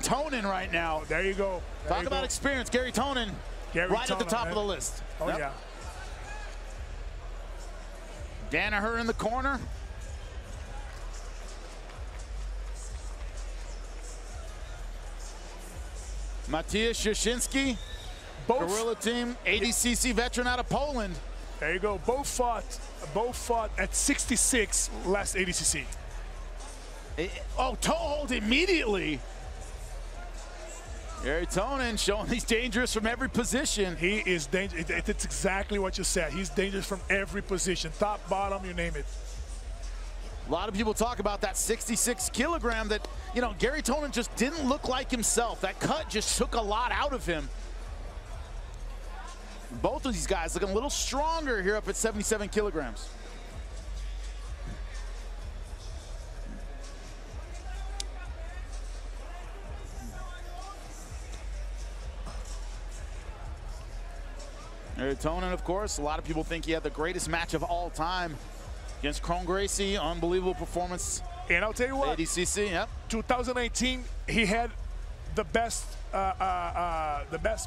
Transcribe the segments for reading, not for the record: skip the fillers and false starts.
Tonon right now. There you go. Talk about experience. Garry Tonon right at the top of the list. Oh, yeah. Danaher in the corner. Mateusz Szczecinski, Gorilla Team, ADCC veteran out of Poland. There you go. Both fought at 66 last ADCC. Oh, toe hold immediately. Garry Tonon showing he's dangerous from every position. He is dangerous. It's exactly what you said. He's dangerous from every position. Top, bottom, you name it. A lot of people talk about that 66 kilogram that, you know, Garry Tonon just didn't look like himself. That cut just took a lot out of him. Both of these guys looking a little stronger here up at 77 kilograms. Garry Tonon, of course, a lot of people think he had the greatest match of all time against Kron Gracie. Unbelievable performance. And I'll tell you what, ADCC, yep. 2019, he had the best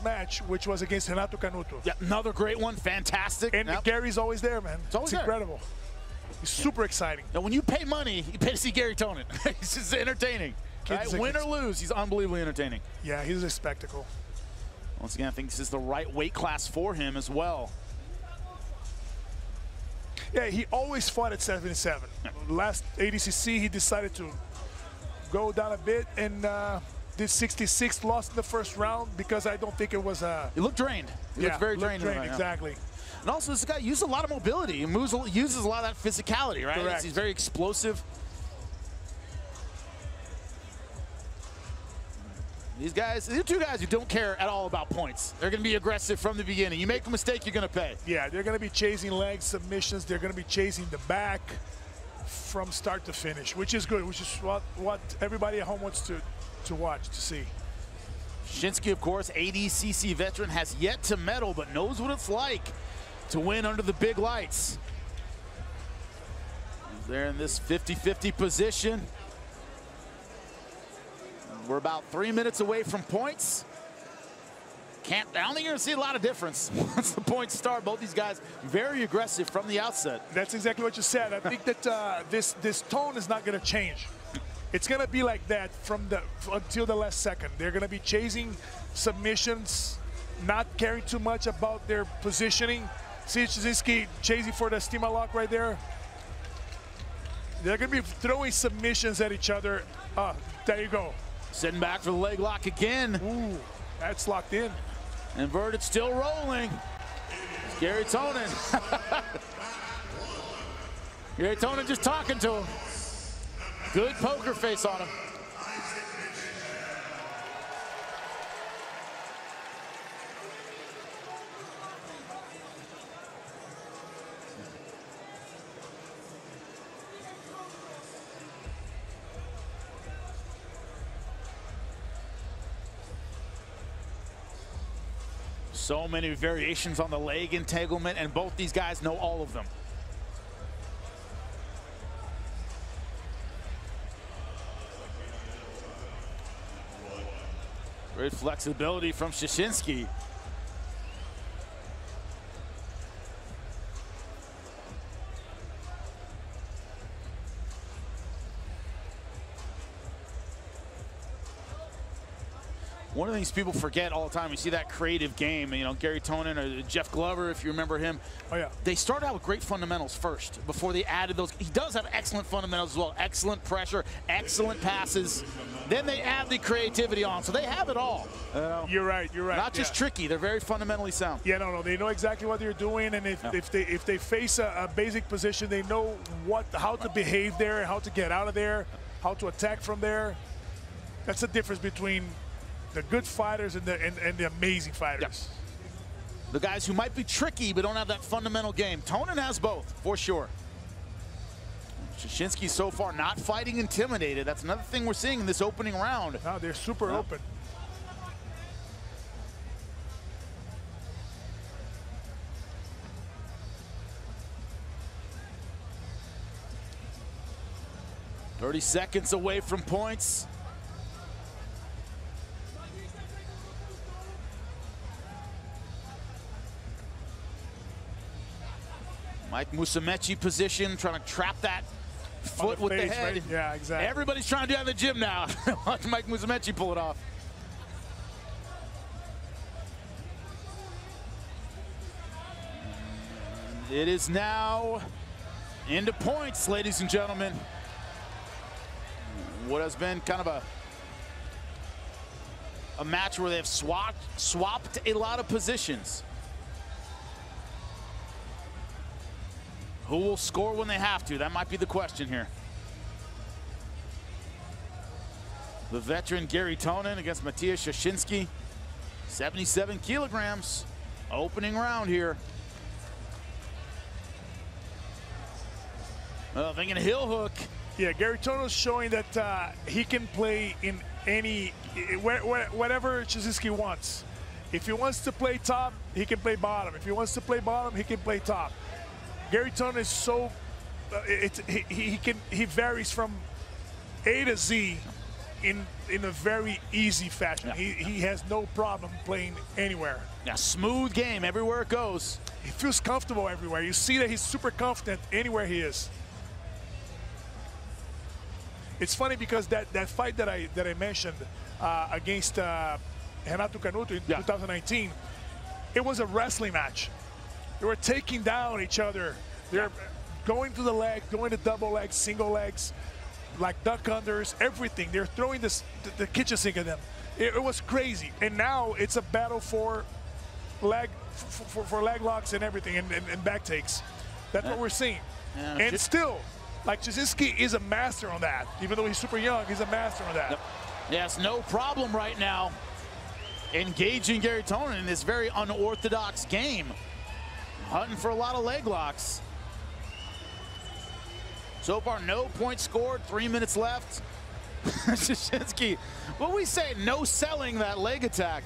match, which was against Renato Canuto. Yeah, another great one, fantastic. And Gary's always there, man. It's incredible. He's super exciting. Now, when you pay money, you pay to see Garry Tonon. He's just entertaining. Right? Win or lose, he's unbelievably entertaining. Yeah, he's a spectacle. Once again, I think this is the right weight class for him as well. Yeah, he always fought at 77. Yeah. Last ADCC, he decided to go down a bit and did 66, lost in the first round because I don't think it was a... He looked drained. He looked very drained. Exactly. And also, this guy uses a lot of mobility. He uses a lot of that physicality, right? Correct. He's very explosive. These guys, these are two guys who don't care at all about points. They're going to be aggressive from the beginning. You make a mistake, you're going to pay. Yeah, they're going to be chasing leg submissions. They're going to be chasing the back from start to finish, which is good, which is what everybody at home wants to watch, to see. Szczecinski, of course, ADCC veteran, has yet to medal, but knows what it's like to win under the big lights. He's there in this 50-50 position. We're about 3 minutes away from points. I don't think you're going to see a lot of difference once the points start. Both these guys very aggressive from the outset. That's exactly what you said. I think that this tone is not going to change. It's going to be like that until the last second. They're going to be chasing submissions, not caring too much about their positioning. See Szczecinski chasing for the Stima lock right there. They're going to be throwing submissions at each other. There you go. Sitting back for the leg lock again. Ooh, that's locked in. Inverted, still rolling. It's Garry Tonon. Garry Tonon just talking to him. Good poker face on him. So many variations on the leg entanglement, and both these guys know all of them. Great flexibility from Szczecinski. One of the things people forget all the time, you see that creative game, you know, Garry Tonon or Jeff Glover, if you remember him. Oh, yeah. They started out with great fundamentals first before they added those. He does have excellent fundamentals as well. Excellent pressure, excellent passes. Then they add the creativity on, so they have it all. You're right, you're right. Not just tricky, they're very fundamentally sound. Yeah, no, they know exactly what they're doing, and if they face a basic position, they know how to behave there, how to get out of there, how to attack from there. That's the difference between the good fighters and the amazing fighters. Yep. The guys who might be tricky but don't have that fundamental game. Tonon has both, for sure. Szczecinski so far not fighting intimidated. That's another thing we're seeing in this opening round. No, they're super open. "30 seconds away from points. Mike Musumeci position, trying to trap that foot with the head. Right? Yeah, exactly. Everybody's trying to do that in the gym now. Watch Mike Musumeci pull it off. It is now into points, ladies and gentlemen. What has been kind of a match where they've swapped a lot of positions. Who will score when they have to? That might be the question here. The veteran Garry Tonon against Mateusz Szczecinski. 77 kilograms. Opening round here. Thinking heel hook. Yeah, Garry Tonon is showing that he can play in any, whatever Szczecinski wants. If he wants to play top, he can play bottom. If he wants to play bottom, he can play top. Garry Tonon is so, he varies from A to Z in a very easy fashion. Yeah. He has no problem playing anywhere. Yeah, smooth game everywhere it goes. He feels comfortable everywhere. You see that he's super confident anywhere he is. It's funny because that fight that I mentioned against Renato Canuto in 2019, it was a wrestling match. They were taking down each other. They're going to the leg, going to double legs, single legs, like duck unders, everything. They're throwing the kitchen sink at them. It was crazy. And now it's a battle for leg locks and everything, and back takes. That's what we're seeing. Yeah, and still, like, Szczecinski is a master on that. Even though he's super young, he's a master on that. Yep. Yes, no problem right now engaging Garry Tonon in this very unorthodox game. Hunting for a lot of leg locks. So far, no points scored, 3 minutes left. Szczecinski, what we say, no selling that leg attack.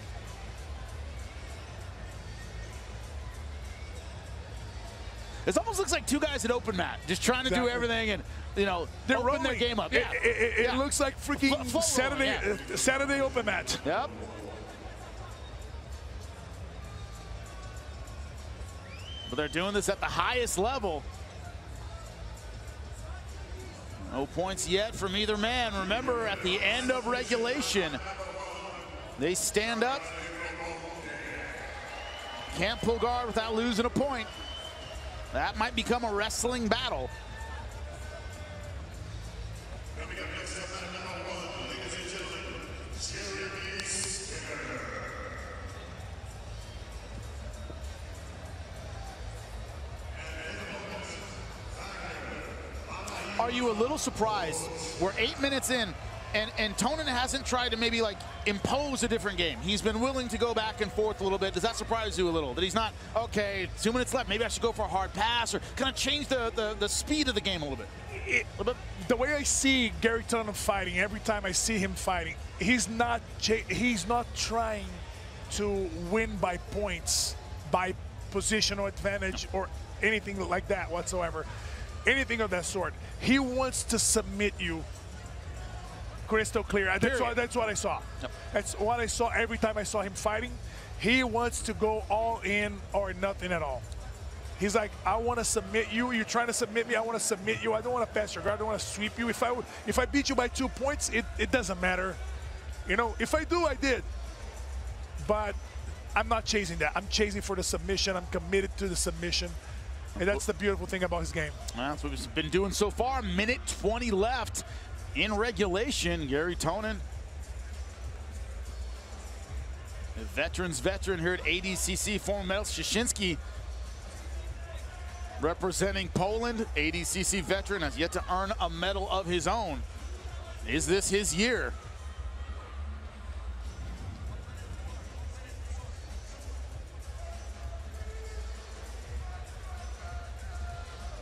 It almost looks like two guys at open mat, just trying to do everything and, you know, they're open rolling their game up. Yeah. It looks like freaking Saturday open mat. Yep. But they're doing this at the highest level. No points yet from either man. Remember, at the end of regulation, they stand up. Can't pull guard without losing a point. That might become a wrestling battle. Are you a little surprised? We're 8 minutes in, and Tonon hasn't tried to maybe like impose a different game. He's been willing to go back and forth a little bit. Does that surprise you a little? That he's not, okay, 2 minutes left, maybe I should go for a hard pass, or kind of change the speed of the game a little bit? The way I see Garry Tonon fighting, every time I see him fighting, he's not trying to win by points, by positional advantage, or anything like that whatsoever. Anything of that sort. He wants to submit you crystal clear. That's what I saw. Yep. That's what I saw every time I saw him fighting. He wants to go all in or nothing at all. He's like, I want to submit you. You're trying to submit me. I want to submit you. I don't want to pass your guard. I don't want to sweep you. If I beat you by 2 points, it doesn't matter. You know, if I do, I did. But I'm not chasing that. I'm chasing for the submission. I'm committed to the submission. And that's the beautiful thing about his game. Well, that's what he's been doing so far. Minute 20 left in regulation. Garry Tonon, a veteran's veteran here at ADCC, former medalist Szczecinski, representing Poland. ADCC veteran, has yet to earn a medal of his own. Is this his year?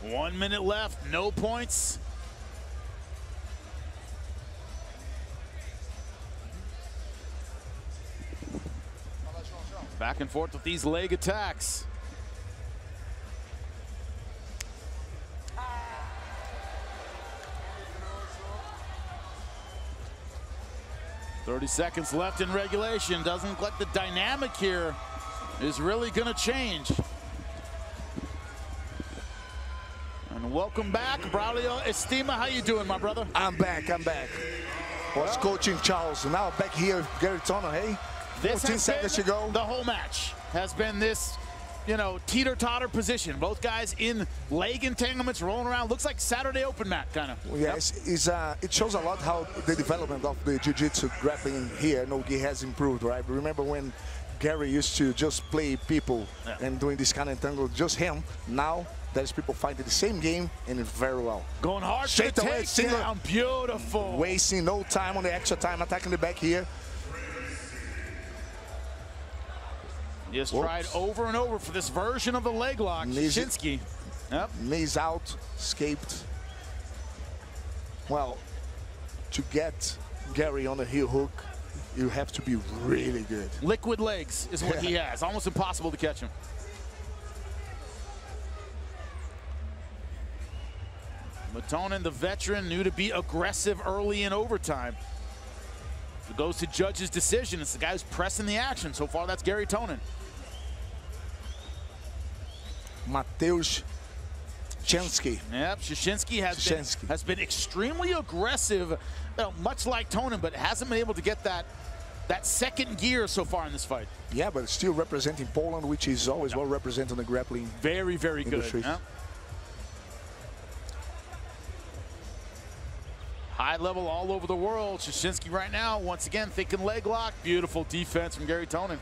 One minute left, no points. Back and forth with these leg attacks. "30 seconds left in regulation. Doesn't look like the dynamic here is really going to change. welcome back. Braulio Estima, how you doing, my brother? I'm back. Was coaching Charles. Now back here with Garry Tonon, hey? This 14 seconds to go. The whole match has been this, you know, teeter-totter position. Both guys in leg entanglements, rolling around. Looks like Saturday Open mat, kind of. Well, yeah, it shows a lot how the development of the jiu-jitsu grappling here, Nogi, has improved, right? Remember when Garry used to just play people and doing this kind of entangle, just him. Now there's people fighting the same game and very well. Going hard straight away, single. Beautiful. Wasting no time on the extra time, attacking the back here. Just tried over and over for this version of the leg lock. Szczecinski. Yep. Knees out, escaped. Well, to get Garry on the heel hook, you have to be really good. Liquid legs is what he has. Almost impossible to catch him. Tonon, the veteran, knew to be aggressive early in overtime. It goes to judge's decision. It's the guy who's pressing the action. So far, that's Garry Tonon. Mateusz Szczecinski. Yep, Szczecinski has been extremely aggressive, you know, much like Tonon, but hasn't been able to get that second gear so far in this fight. Yeah, but still representing Poland, which is always well represented in the grappling. Very, very industry. Good. Yep. High level all over the world. Szczecinski right now, once again, thinking leg lock. Beautiful defense from Garry Tonon.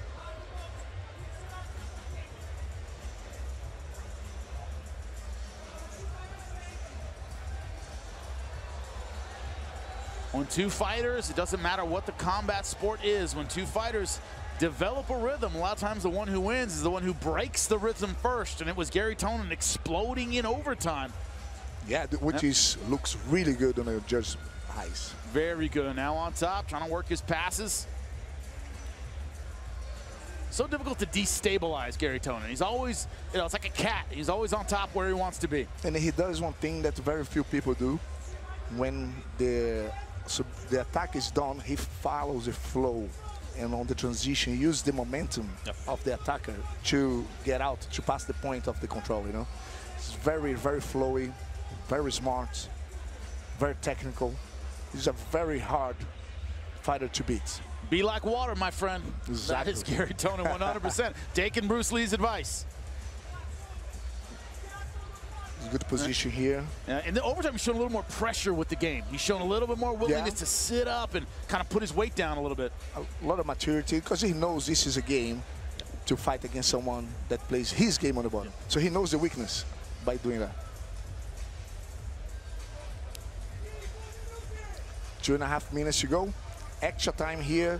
When two fighters, it doesn't matter what the combat sport is, when two fighters develop a rhythm, a lot of times the one who wins is the one who breaks the rhythm first, and it was Garry Tonon exploding in overtime. Yeah, which looks really good on the judge's eyes. Very good. Now on top, trying to work his passes. So difficult to destabilize Garry Tonon. He's always, you know, it's like a cat. He's always on top where he wants to be. And he does one thing that very few people do. When the attack is done, he follows the flow. And on the transition, use the momentum of the attacker to get out, to pass the point of the control, you know. It's very, very flowy, very smart, very technical. He's a very hard fighter to beat. Be like water, my friend. Exactly. That is Garry Tonon 100%. Taking Bruce Lee's advice. Good position here. In the overtime, he's shown a little more pressure with the game. He's shown a little bit more willingness to sit up and kind of put his weight down a little bit. A lot of maturity, because he knows this is a game to fight against someone that plays his game on the bottom. So he knows the weakness by doing that. 2.5 minutes to go. Extra time here.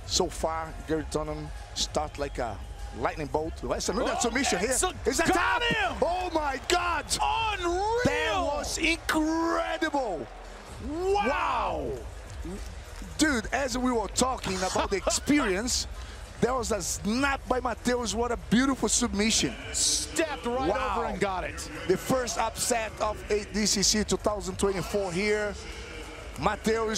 So far, Garry Tonon start like a lightning bolt. Let's look at submission here. Is that top? Oh my God! Unreal! That was incredible! Wow! Dude, as we were talking about the experience, there was a snap by Mateusz. What a beautiful submission. Stepped right over and got it. The first upset of ADCC 2024 here. Mateusz